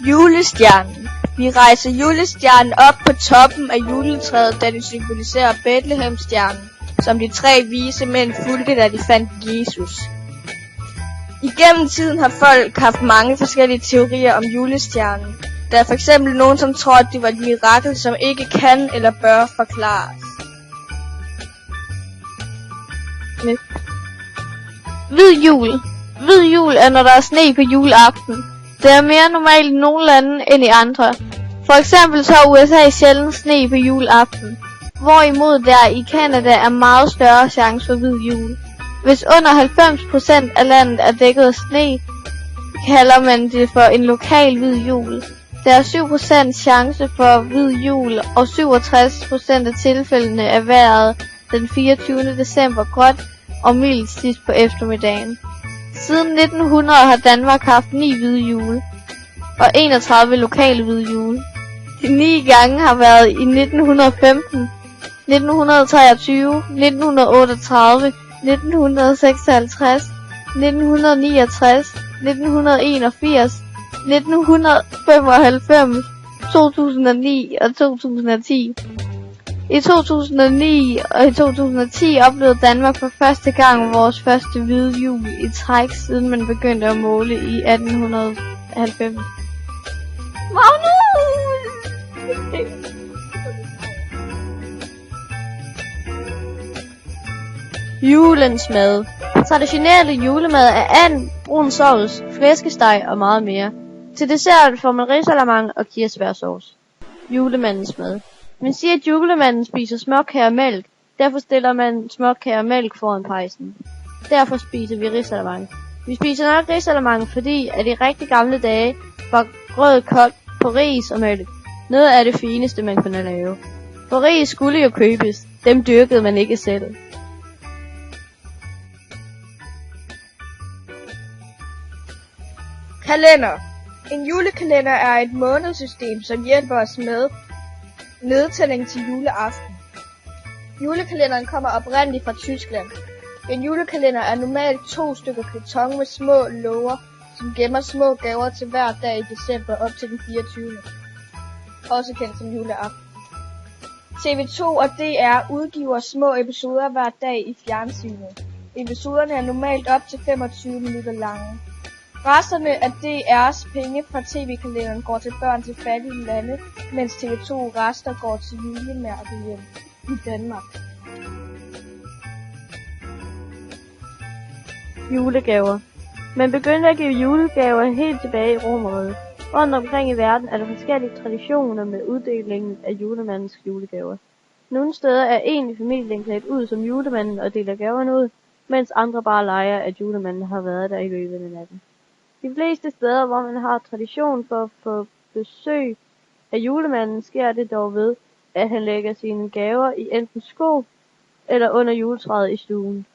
Julestjernen. Vi rejser julestjernen op på toppen af juletræet, da det symboliserer Betlehemstjernen, som de 3 vise mænd fulgte, da de fandt Jesus. Igennem tiden har folk haft mange forskellige teorier om julestjernen. Der er for eksempel nogen, som tror, at det var et mirakel, som ikke kan eller bør forklares. Hvid jul. Hvid jul er, når der er sne på juleaften. Det er mere normalt i nogle lande end i andre. For eksempel så har USA sjældent sne på juleaften, hvorimod der i Canada er meget større chance for hvid jul. Hvis under 90% af landet er dækket af sne, kalder man det for en lokal hvid jul. Der er 7% chance for hvid jul, og 67% af tilfældene er vejret den 24. december gråt og mildt sidst på eftermiddagen. Siden 1900 har Danmark haft 9 hvide jule og 31 lokale hvide jule. De 9 gange har været i 1915, 1923, 1938, 1956, 1969, 1981, 1995, 2009 og 2010. I 2009 og i 2010 oplevede Danmark for første gang vores første hvide jul i træk, siden man begyndte at måle i 1890. Julens mad. Traditionelle julemad er and, brun sovs, flæskesteg og meget mere. Til dessert får man risalamande og kirsebærsauce. Julemandens mad. Man siger, at julemanden spiser småkager og mælk. Derfor stiller man småkager og mælk foran pejsen. Derfor spiser vi risalamande. Vi spiser nok risalamande, fordi at i rigtig gamle dage var grød kogt på ris og mælk noget af det fineste, man kunne lave. For ris skulle jo købes. Dem dyrkede man ikke selv. Kalender. En julekalender er et månedssystem, som hjælper os med nedtælling til juleaften. Julekalenderen kommer oprindeligt fra Tyskland. En julekalender er normalt 2 stykker karton med små låger, som gemmer små gaver til hver dag i december op til den 24. Også kendt som juleaften. TV2 og DR udgiver små episoder hver dag i fjernsynet. Episoderne er normalt op til 25 minutter lange. Resterne af DR's penge fra tv-kalenderen går til børn til fattige lande, mens TV2 rester går til julemærkehjem i Danmark. Julegaver. Man begyndte at give julegaver helt tilbage i Romerriget. Rundt omkring i verden er der forskellige traditioner med uddelingen af julemandens julegaver. Nogle steder er en i familien klædt ud som julemanden og deler gaverne ud, mens andre bare leger, at julemanden har været der i løbet af natten. De fleste steder, hvor man har tradition for at få besøg af julemanden, sker det dog ved, at han lægger sine gaver i enten sko eller under juletræet i stuen.